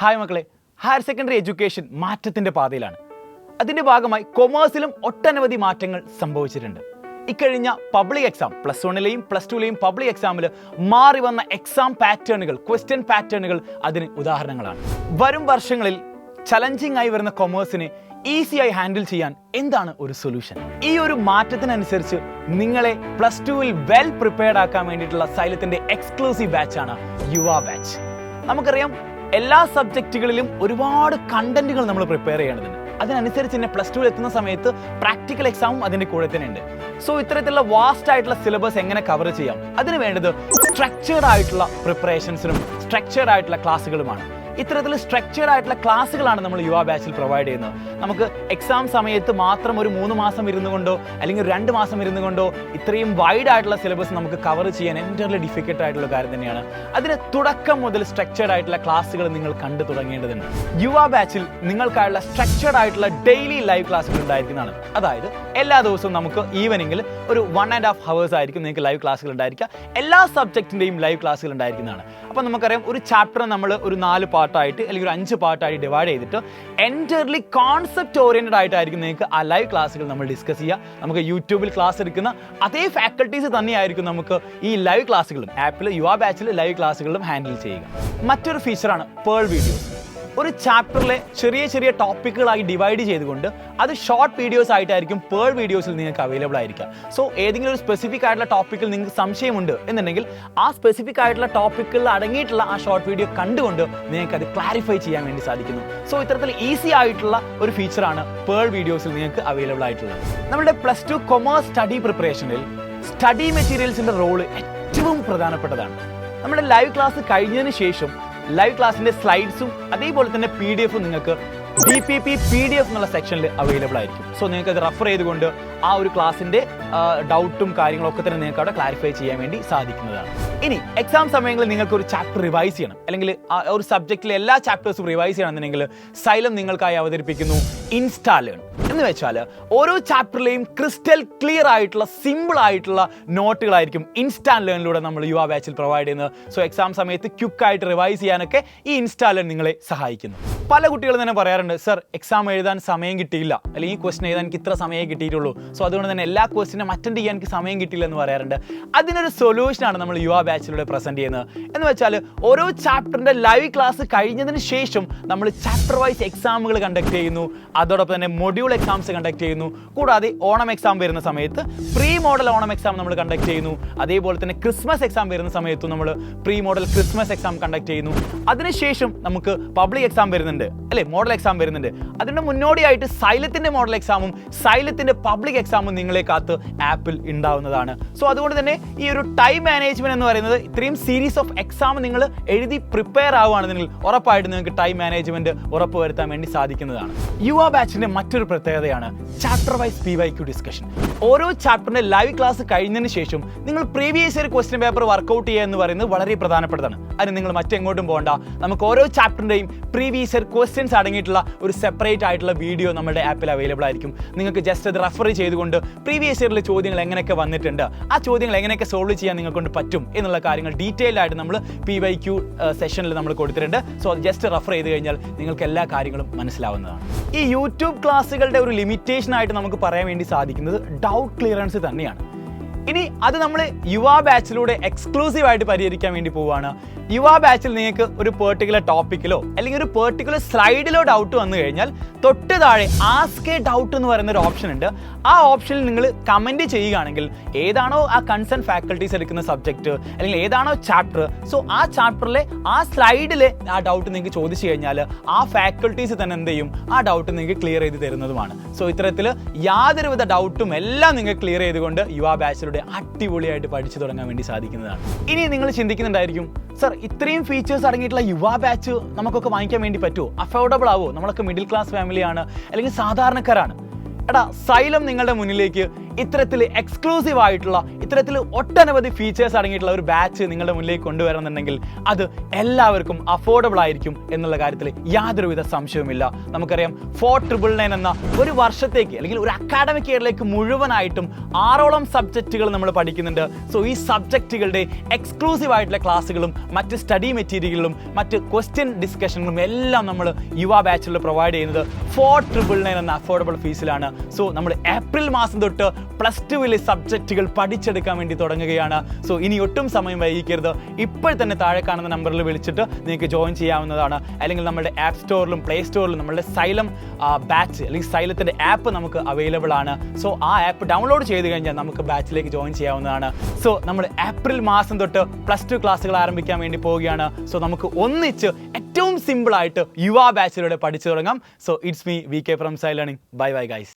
Hi മക്കളെ, higher secondary education മാറ്റത്തിൻ്റെ പാതയിലാണ്. അതിൻ്റെ ഭാഗമായി കൊമേഴ്സിലും ഒട്ടനവധി മാറ്റങ്ങൾ സംഭവിച്ചിട്ടുണ്ട്. ഇക്കഴിഞ്ഞ പബ്ലിക് എക്സാം പ്ലസ് വണ്ണിലെയും പ്ലസ് ടുവിലെയും പബ്ലിക് എക്സാമിൽ മാറി വന്ന എക്സാം പാറ്റേണുകൾ, ക്വസ്റ്റ്യൻ പാറ്റേണുകൾ അതിന് ഉദാഹരണങ്ങളാണ്. വരും വർഷങ്ങളിൽ ചലഞ്ചിങ് ആയി വരുന്ന കൊമേഴ്സിനെ ഈസിയായി ഹാൻഡിൽ ചെയ്യാൻ എന്താണ് ഒരു സൊല്യൂഷൻ? ഈ ഒരു മാറ്റത്തിനനുസരിച്ച് നിങ്ങളെ പ്ലസ് ടുവിൽ വെൽ പ്രിപ്പയർഡ് ആക്കാൻ വേണ്ടിയിട്ടുള്ള സൈലത്തിന്റെ എക്സ്ക്ലൂസീവ് ബാച്ചാണ് യുവ ബാച്ച്. നമുക്കറിയാം, എല്ലാ സബ്ജക്റ്റുകളിലും ഒരുപാട് കണ്ടന്റുകൾ നമ്മൾ പ്രിപ്പയർ ചെയ്യേണ്ടതുണ്ട്. അതിനനുസരിച്ച് തന്നെ പ്ലസ് ടുവിൽ എത്തുന്ന സമയത്ത് പ്രാക്ടിക്കൽ എക്സാമും അതിൻ്റെ കൂടെ തന്നെ ഉണ്ട്. സോ ഇത്തരത്തിലുള്ള വാസ്റ്റ് ആയിട്ടുള്ള സിലബസ് എങ്ങനെ കവർ ചെയ്യാം? അതിന് വേണ്ടത് സ്ട്രക്ചേർഡ് ആയിട്ടുള്ള പ്രിപ്പറേഷൻസിനും സ്ട്രക്ചേർഡ് ആയിട്ടുള്ള ക്ലാസ്സുകളുമാണ്. ഇത്തരത്തിൽ സ്ട്രക്ചേർഡ് ആയിട്ടുള്ള ക്ലാസ്സുകളാണ് നമ്മൾ യുവ ബാച്ചിൽ പ്രൊവൈഡ് ചെയ്യുന്നത്. നമുക്ക് എക്സാം സമയത്ത് മാത്രം ഒരു 3 മാസം ഇരുന്നു കൊണ്ടോ അല്ലെങ്കിൽ 2 മാസം ഇരുന്നു കൊണ്ടോ ഇത്രയും വൈഡ് ആയിട്ടുള്ള സിലബസ് നമുക്ക് കവർ ചെയ്യാൻ എൻ്റർലി ഡിഫിക്കൽട്ട് ആയിട്ടുള്ള കാര്യം തന്നെയാണ്. അതിന് തുടക്കം മുതൽ സ്ട്രക്ചേർഡ് ആയിട്ടുള്ള ക്ലാസ്സുകൾ നിങ്ങൾ കണ്ടു തുടങ്ങേണ്ടതുണ്ട്. യുവ ബാച്ചിൽ നിങ്ങൾക്കായുള്ള സ്ട്രക്ചേർഡ് ആയിട്ടുള്ള ഡെയിലി ലൈവ് ക്ലാസ്സുകൾ ഉണ്ടായിരിക്കുന്നതാണ്. അതായത് എല്ലാ ദിവസവും നമുക്ക് ഈവനിങ്ങിൽ ഒരു 1.5 hours ആയിരിക്കും നിങ്ങൾക്ക് ലൈവ് ക്ലാസ്സുകൾ ഉണ്ടായിരിക്കുക. എല്ലാ സബ്ജക്റ്റിൻ്റെയും ലൈവ് ക്ലാസ്സുകൾ ഉണ്ടായിരിക്കുന്നതാണ്. അപ്പോൾ നമുക്കറിയാം, ഒരു ചാപ്റ്റർ നമ്മൾ ഒരു 4 പാർട്ടായിട്ട് അല്ലെങ്കിൽ ഒരു 5 പാർട്ടായിട്ട് ഡിവൈഡ് ചെയ്തിട്ട് എൻ്റർലി കോൺസെപ്റ്റ് ഓറിയൻറ്റഡ് ആയിട്ടായിരിക്കും നിങ്ങൾക്ക് ആ ലൈവ് ക്ലാസ്സുകൾ നമ്മൾ ഡിസ്കസ് ചെയ്യുക. നമുക്ക് യൂട്യൂബിൽ ക്ലാസ് എടുക്കുന്ന അതേ ഫാക്കൽറ്റീസ് തന്നെയായിരിക്കും നമുക്ക് ഈ ലൈവ് ക്ലാസ്സുകളും ആപ്പിൽ യുവ ബാച്ചിൽ ലൈവ് ക്ലാസ്സുകളും ഹാൻഡിൽ ചെയ്യുക. മറ്റൊരു ഫീച്ചറാണ് പേൾ വീഡിയോസ്. ഒരു ചാപ്റ്ററിലെ ചെറിയ ചെറിയ ടോപ്പിക്കുകളായി ഡിവൈഡ് ചെയ്തുകൊണ്ട് അത് ഷോർട്ട് വീഡിയോസ് ആയിട്ടായിരിക്കും പേൾ വീഡിയോസിൽ നിങ്ങൾക്ക് അവൈലബിൾ ആയിരിക്കുക. സോ ഏതെങ്കിലും ഒരു സ്പെസിഫിക് ആയിട്ടുള്ള ടോപ്പിക്കിൽ നിങ്ങൾക്ക് സംശയമുണ്ട് എന്നുണ്ടെങ്കിൽ ആ സ്പെസിഫിക് ആയിട്ടുള്ള ടോപ്പിക്കുകളിൽ അടങ്ങിയിട്ടുള്ള ആ ഷോർട്ട് വീഡിയോ കണ്ടുകൊണ്ട് നിങ്ങൾക്ക് അത് ക്ലാരിഫൈ ചെയ്യാൻ വേണ്ടി സാധിക്കുന്നു. സോ ഇത്തരത്തിൽ ഈസി ആയിട്ടുള്ള ഒരു ഫീച്ചറാണ് പേൾ വീഡിയോസിൽ നിങ്ങൾക്ക് അവൈലബിൾ ആയിട്ടുള്ളത്. നമ്മുടെ പ്ലസ് ടു കൊമേഴ്സ് സ്റ്റഡി പ്രിപ്പറേഷനിൽ സ്റ്റഡി മെറ്റീരിയൽസിൻ്റെ റോള് ഏറ്റവും പ്രധാനപ്പെട്ടതാണ്. നമ്മുടെ ലൈവ് ക്ലാസ് കഴിഞ്ഞതിന് ശേഷം ലൈവ് ക്ലാസ്സിന്റെ സ്ലൈഡ്സും അതേപോലെ തന്നെ PDF നിങ്ങൾക്ക് DPP PDF എന്നുള്ള സെക്ഷനിൽ അവൈലബിൾ ആയിരിക്കും. സോ നിങ്ങൾക്ക് അത് റെഫർ ചെയ്തുകൊണ്ട് ആ ഒരു ക്ലാസ്സിന്റെ ഡൗട്ടും കാര്യങ്ങളൊക്കെ തന്നെ നിങ്ങൾക്ക് അവിടെ ക്ലാരിഫൈ ചെയ്യാൻ വേണ്ടി സാധിക്കുന്നതാണ്. ഇനി എക്സാം സമയങ്ങളിൽ നിങ്ങൾക്ക് ഒരു ചാപ്റ്റർ റിവൈസ് ചെയ്യണം, അല്ലെങ്കിൽ ആ ഒരു സബ്ജക്റ്റിലെ എല്ലാ ചാപ്റ്റേഴ്സും റിവൈസ് ചെയ്യണമെന്നുണ്ടെങ്കിൽ സൈലം നിങ്ങൾക്കായി അവതരിപ്പിക്കുന്നു ഇൻസ്റ്റാ ലേൺ. എന്ന് വെച്ചാൽ ഓരോ ചാപ്റ്ററിലെയും ക്രിസ്റ്റൽ ക്ലിയർ ആയിട്ടുള്ള സിമ്പിൾ ആയിട്ടുള്ള നോട്ടുകളായിരിക്കും ഇൻസ്റ്റാ ലേണിലൂടെ നമ്മൾ യുവ ബാച്ചിൽ പ്രൊവൈഡ് ചെയ്യുന്നത്. സോ എക്സാം സമയത്ത് ക്വിക്കായിട്ട് റിവൈസ് ചെയ്യാനൊക്കെ ഈ ഇൻസ്റ്റാ ലേൺ നിങ്ങളെ സഹായിക്കുന്നു. പല കുട്ടികളും തന്നെ പറയാറുണ്ട്, സർ എക്സാം എഴുതാൻ സമയം കിട്ടിയില്ല, അല്ലെങ്കിൽ ഈ ക്വസ്റ്റൻ എഴുതാൻ എനിക്ക് ഇത്ര സമയമേ കിട്ടിയിട്ടുള്ളൂ, സോ അതുകൊണ്ട് തന്നെ എല്ലാ ക്വസ്റ്റിനും അറ്റൻഡ് ചെയ്യാൻ എനിക്ക് സമയം കിട്ടില്ല എന്ന് പറയാറുണ്ട്. അതിനൊരു സൊല്യൂഷനാണ് നമ്മൾ യുവ ബാച്ചിലൂടെ പ്രസന്റ് ചെയ്യുന്നത്. എന്ന് വെച്ചാൽ ഓരോ ചാപ്റ്ററിന്റെ ലൈവ് ക്ലാസ് കഴിഞ്ഞതിന് ശേഷം നമ്മൾ ചാപ്റ്റർ വൈസ് എക്സാമുകൾ കണ്ടക്ട് ചെയ്യുന്നു. അതോടൊപ്പം തന്നെ മൊഡ്യൂൾ എക്സാംസ് കണ്ടക്ട് ചെയ്യുന്നു. കൂടാതെ ഓണം എക്സാം വരുന്ന സമയത്ത് പ്രീ മോഡൽ ഓണം എക്സാം നമ്മൾ കണ്ടക്ട് ചെയ്യുന്നു. അതേപോലെ തന്നെ ക്രിസ്മസ് എക്സാം വരുന്ന സമയത്തും നമ്മൾ pre model Christmas exam conduct ചെയ്യുന്നു. അതിനുശേഷം നമുക്ക് പബ്ലിക് എക്സാം വരുന്നുണ്ട്, അല്ലെ, മോഡൽ എക്സാം വരുന്നുണ്ട്. അതിന്റെ മുന്നോടിയായിട്ട് സൈലത്തിന്റെ മോഡൽ എക്സാമും സൈലത്തിന്റെ പബ്ലിക് എക്സാമും നിങ്ങളെ കാത്ത് ആപ്പിൽ ഉണ്ടാവുന്നതാണ്. സോ അതുകൊണ്ട് തന്നെ ഈ ഒരു ടൈം മാനേജ്മെന്റ് എന്ന് പറയുന്നത്, ഇത്രയും സീരീസ് ഓഫ് എക്സാം നിങ്ങൾ എഴുതി പ്രിപ്പയർ ആവുകയാണെന്നുണ്ടെങ്കിൽ ഉറപ്പായിട്ട് നിങ്ങൾക്ക് ടൈം മാനേജ്മെന്റ് ഉറപ്പുവരുത്താൻ വേണ്ടി സാധിക്കുന്നതാണ്. യുവ ബാച്ചിന്റെ മറ്റൊരു പ്രത്യേകതയാണ് ചാപ്റ്റർ വൈസ് PYQ ഡിസ്കഷൻ. ഓരോ ചാപ്റ്ററിന്റെ ലൈവ് ക്ലാസ് കഴിഞ്ഞതിന് ശേഷം നിങ്ങൾ previous year question paper workout ചെയ്യുക എന്ന് പറയുന്നത് വളരെ പ്രധാനപ്പെട്ടതാണ്. അതിന് നിങ്ങൾ മറ്റെങ്ങോട്ടും പോകണ്ട. നമുക്ക് ഓരോ ചാപ്റ്ററിന്റെയും പ്രീവിയസ് ഇയർ ക്വസ്റ്റ്യൻസ് അടങ്ങിയിട്ടുള്ള ഒരു സെപ്പറേറ്റ് ആയിട്ടുള്ള വീഡിയോ നമ്മുടെ ആപ്പിൽ അവൈലബിൾ ആയിരിക്കും. നിങ്ങൾക്ക് ജസ്റ്റ് അത് റെഫർ ചെയ്തുകൊണ്ട് പ്രീവിയസ് ഇയറിലെ ചോദ്യങ്ങൾ എങ്ങനെയൊക്കെ വന്നിട്ടുണ്ട്, ആ ചോദ്യങ്ങൾ എങ്ങനെയൊക്കെ സോൾവ് ചെയ്യാൻ നിങ്ങൾക്ക് കൊണ്ട് പറ്റും എന്നുള്ള കാര്യങ്ങൾ ഡീറ്റെയിൽഡ് ആയിട്ട് നമ്മൾ PYQ സെഷനിൽ നമ്മൾ കൊടുത്തിട്ടുണ്ട്. സോ അത് ജസ്റ്റ് റെഫർ ചെയ്ത് കഴിഞ്ഞാൽ നിങ്ങൾക്ക് എല്ലാ കാര്യങ്ങളും മനസ്സിലാവുന്നതാണ്. ഈ യൂട്യൂബ് ക്ലാസ്സുകളുടെ ഒരു ലിമിറ്റേഷൻ ആയിട്ട് നമുക്ക് പറയാൻ വേണ്ടി സാധിക്കുന്നത് ഡൗട്ട് ക്ലിയറൻസ് തന്നെയാണ്. ഇനി അത് നമ്മൾ യുവ ബാച്ചിലൂടെ എക്സ്ക്ലൂസീവ് ആയിട്ട് പരിഹരിക്കാൻ വേണ്ടി പോവുകയാണ്. യുവ ബാച്ചിൽ നിങ്ങൾക്ക് ഒരു പെർട്ടിക്കുലർ ടോപ്പിക്കിലോ അല്ലെങ്കിൽ ഒരു പെർട്ടിക്കുലർ സ്ലൈഡിലോ ഡൗട്ട് വന്നു കഴിഞ്ഞാൽ തൊട്ട് താഴെ ആസ്ക് എ ഡൗട്ട് എന്ന് പറയുന്ന ഒരു ഓപ്ഷൻ ഉണ്ട്. ആ ഓപ്ഷനിൽ നിങ്ങൾ കമൻറ്റ് ചെയ്യുകയാണെങ്കിൽ ഏതാണോ ആ കൺസേൺ ഫാക്കൽറ്റീസ് എടുക്കുന്ന സബ്ജക്റ്റ് അല്ലെങ്കിൽ ഏതാണോ ചാപ്റ്റർ, സോ ആ ചാപ്റ്ററിലെ ആ സ്ലൈഡിലെ ആ ഡൗട്ട് നിങ്ങൾക്ക് ചോദിച്ചു കഴിഞ്ഞാൽ ആ ഫാക്കൽറ്റീസ് തന്നെ എന്ത് ചെയ്യും, ആ ഡൗട്ട് നിങ്ങൾക്ക് ക്ലിയർ ചെയ്ത് തരുന്നതുമാണ്. സോ ഇത്തരത്തിൽ യാതൊരുവിധ ഡൗട്ടും എല്ലാം നിങ്ങൾ ക്ലിയർ ചെയ്തുകൊണ്ട് യുവ ബാച്ചിലൂടെ അടിപൊളിയായിട്ട് പഠിച്ചു തുടങ്ങാൻ വേണ്ടി സാധിക്കുന്നതാണ്. ഇനി നിങ്ങൾ ചിന്തിക്കുന്നുണ്ടായിരിക്കും, സർ ഇത്രയും ഫീച്ചേഴ്സ് അടങ്ങിയിട്ടുള്ള യുവ ബാച്ച് നമുക്കൊക്കെ വാങ്ങിക്കാൻ വേണ്ടി പറ്റുമോ? അഫോർഡബിൾ ആവോ? നമ്മളൊക്കെ മിഡിൽ ക്ലാസ് ഫാമിലിയാണ് അല്ലെങ്കിൽ സാധാരണക്കാരാണ്. എടാ, സൈലം നിങ്ങളുടെ മുന്നിലേക്ക് ഇത്തരത്തിൽ എക്സ്ക്ലൂസീവ് ആയിട്ടുള്ള ഇത്തരത്തിൽ ഒട്ടനവധി ഫീച്ചേഴ്സ് അടങ്ങിയിട്ടുള്ള ഒരു ബാച്ച് നിങ്ങളുടെ മുന്നിലേക്ക് കൊണ്ടുവരണമെന്നുണ്ടെങ്കിൽ അത് എല്ലാവർക്കും അഫോർഡബിൾ ആയിരിക്കും എന്നുള്ള കാര്യത്തിൽ യാതൊരുവിധ സംശയവുമില്ല. നമുക്കറിയാം 499 എന്ന ഒരു വർഷത്തേക്ക് അല്ലെങ്കിൽ ഒരു അക്കാഡമിക് ഇയറിലേക്ക് മുഴുവനായിട്ടും 6ഓളം സബ്ജക്റ്റുകൾ നമ്മൾ പഠിക്കുന്നുണ്ട്. സോ ഈ സബ്ജക്റ്റുകളുടെ എക്സ്ക്ലൂസീവ് ആയിട്ടുള്ള ക്ലാസ്സുകളും മറ്റ് സ്റ്റഡി മെറ്റീരിയലുകളും മറ്റ് ക്വസ്റ്റ്യൻ ഡിസ്കഷനുകളും എല്ലാം നമ്മൾ യുവ ബാച്ചിൽ പ്രൊവൈഡ് ചെയ്യുന്നത് 499 എന്ന അഫോർഡബിൾ ഫീസിലാണ്. സോ നമ്മൾ ഏപ്രിൽ മാസം തൊട്ട് +2 സബ്ജക്റ്റുകൾ പഠിച്ചെടുക്കാൻ വേണ്ടി തുടങ്ങുകയാണ്. സോ ഇനി ഒട്ടും സമയം വൈകിക്കരുത്. ഇപ്പോൾ തന്നെ താഴെ കാണുന്ന നമ്പറിൽ വിളിച്ചിട്ട് നിങ്ങൾക്ക് ജോയിൻ ചെയ്യാവുന്നതാണ്. അല്ലെങ്കിൽ നമ്മുടെ ആപ്പ് സ്റ്റോറിലും പ്ലേ സ്റ്റോറിലും നമ്മുടെ സൈലം ബാച്ച് അല്ലെങ്കിൽ സൈലത്തിൻ്റെ ആപ്പ് നമുക്ക് അവൈലബിൾ ആണ്. സോ ആ ആപ്പ് ഡൗൺലോഡ് ചെയ്ത് കഴിഞ്ഞാൽ നമുക്ക് ബാച്ചിലേക്ക് ജോയിൻ ചെയ്യാവുന്നതാണ്. സോ നമ്മൾ ഏപ്രിൽ മാസം തൊട്ട് +2 ക്ലാസ്സുകൾ ആരംഭിക്കാൻ വേണ്ടി പോവുകയാണ്. സോ നമുക്ക് ഒന്നിച്ച് ഏറ്റവും സിമ്പിളായിട്ട് യുവ ബാച്ചിലൂടെ പഠിച്ചു തുടങ്ങാം. So it's me VK from sci learning. Bye bye guys.